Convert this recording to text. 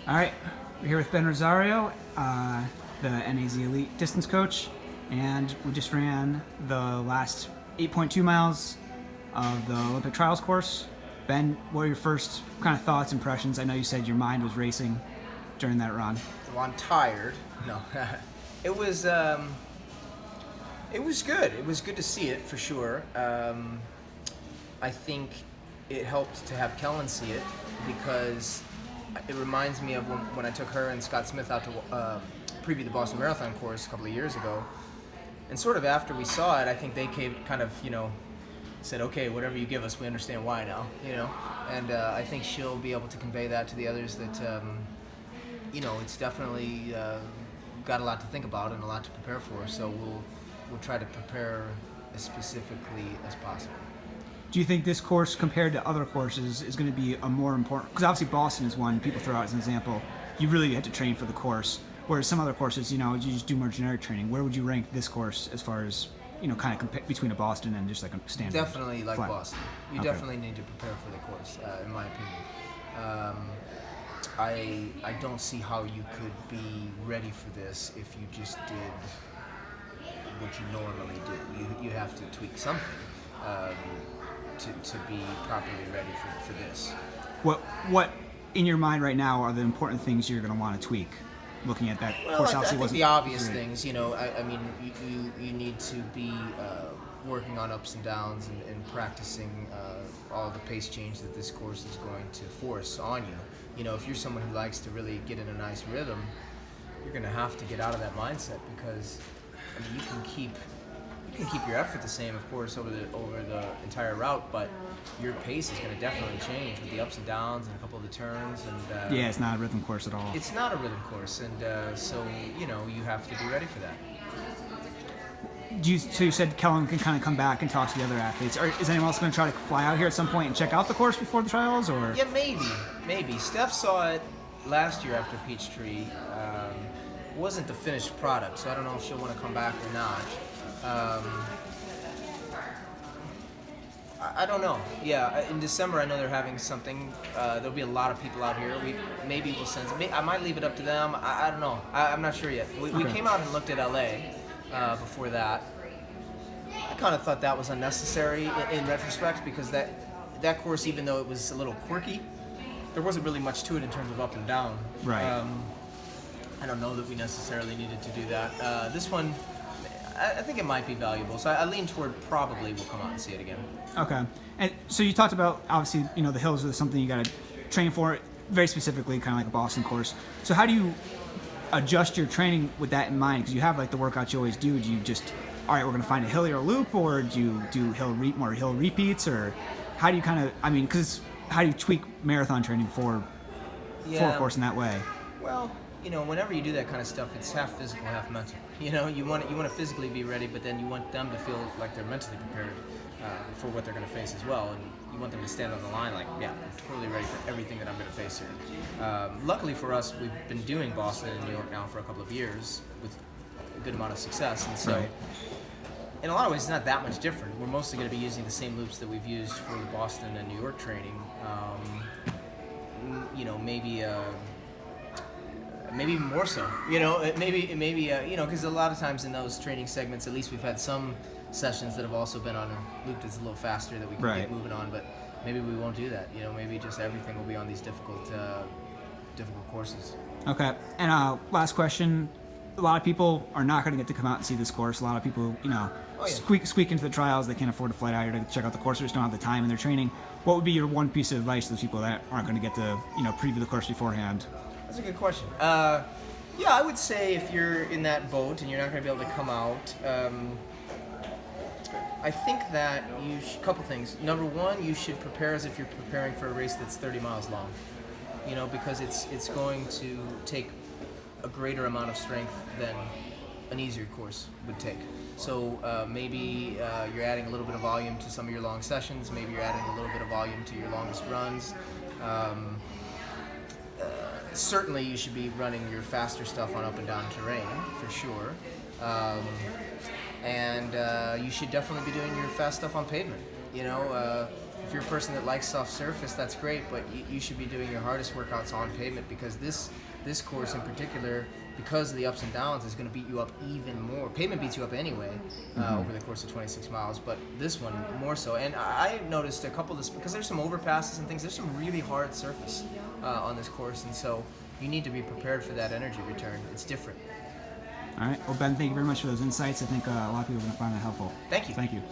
All right, we're here with Ben Rosario, the NAZ Elite distance coach, and we just ran the last 8.2 miles of the Olympic Trials course. Ben, what are your first kind of thoughts, impressions? I know you said your mind was racing during that run. Well, I'm tired. No, it was good. It was good to see it for sure. I think it helped to have Kellen see it because it reminds me of when I took her and Scott Smith out to preview the Boston Marathon course a couple of years ago. And sort of after we saw it, I think they said, okay, whatever you give us, we understand why now, And I think she'll be able to convey that to the others that, it's definitely got a lot to think about and a lot to prepare for. So we'll try to prepare as specifically as possible. Do you think this course, compared to other courses, is going to be a more important? Because obviously Boston is one people throw out as an example. You really had to train for the course, whereas some other courses, you just do more generic training. Where would you rank this course as far as kind of between a Boston and just like a standard? Definitely like flat? Boston. You definitely need to prepare for the course, in my opinion. I don't see how you could be ready for this if you just did what you normally do. You have to tweak something. To be properly ready for this. What in your mind right now are the important things you're going to want to tweak? Looking at that course, I obviously think wasn't the obvious great. things. I mean, you need to be working on ups and downs and practicing all the pace change that this course is going to force on you. If you're someone who likes to really get in a nice rhythm, you're going to have to get out of that mindset because you can keep your effort the same, of course, over the entire route, but your pace is going to definitely change with the ups and downs and a couple of the turns. And yeah, it's not a rhythm course at all. It's not a rhythm course, and so you have to be ready for that. So you said Kellen can kind of come back and talk to the other athletes. Is anyone else going to try to fly out here at some point and check out the course before the trials, or? Yeah, maybe. Steph saw it last year after Peachtree. It wasn't the finished product, so I don't know if she'll want to come back or not. I don't know. Yeah, in December I know they're having something. There'll be a lot of people out here. Maybe we'll send. I might leave it up to them. I don't know. I'm not sure yet. We came out and looked at LA before that. I kind of thought that was unnecessary in retrospect because that course, even though it was a little quirky, there wasn't really much to it in terms of up and down. Right. I don't know that we necessarily needed to do that. This one, I think it might be valuable. So I lean toward probably we'll come out and see it again. Okay. And so you talked about, obviously, the hills are something you got to train for, very specifically, kind of like a Boston course. So how do you adjust your training with that in mind? Because you have like the workouts you always do. Do you just, all right, we're going to find a hillier loop, or do you do more hill repeats, or how do you kind of, because how do you tweak marathon training for a course in that way? Well, whenever you do that kind of stuff, it's half physical, half mental. You want to physically be ready, but then you want them to feel like they're mentally prepared for what they're going to face as well, and you want them to stand on the line like, yeah, I'm totally ready for everything that I'm going to face here. Luckily for us, we've been doing Boston and New York now for a couple of years with a good amount of success, and so right. In a lot of ways, it's not that much different. We're mostly going to be using the same loops that we've used for the Boston and New York training. Maybe even more so, because a lot of times in those training segments, at least we've had some sessions that have also been on a loop that's a little faster that we can get moving on, but maybe we won't do that. Maybe just everything will be on these difficult courses. Okay. And last question. A lot of people are not going to get to come out and see this course. A lot of people, squeak into the trials. They can't afford to fly out here to check out the course. They just don't have the time in their training. What would be your one piece of advice to those people that aren't going to get to, preview the course beforehand? That's a good question. I would say if you're in that boat and you're not going to be able to come out, I think that couple things. Number one, you should prepare as if you're preparing for a race that's 30 miles long. Because it's going to take a greater amount of strength than an easier course would take. So maybe you're adding a little bit of volume to some of your long sessions. Maybe you're adding a little bit of volume to your longest runs. Certainly you should be running your faster stuff on up and down terrain, for sure. And you should definitely be doing your fast stuff on pavement. if you're a person that likes soft surface, that's great, but you should be doing your hardest workouts on pavement, because this course in particular, because of the ups and downs, is going to beat you up even more. Pavement beats you up anyway over the course of 26 miles, but this one more so. And I noticed a couple of this, because there's some overpasses and things, there's some really hard surface on this course, and so you need to be prepared for that energy return. It's different. All right. Well, Ben, thank you very much for those insights. I think a lot of people are going to find that helpful. Thank you. Thank you.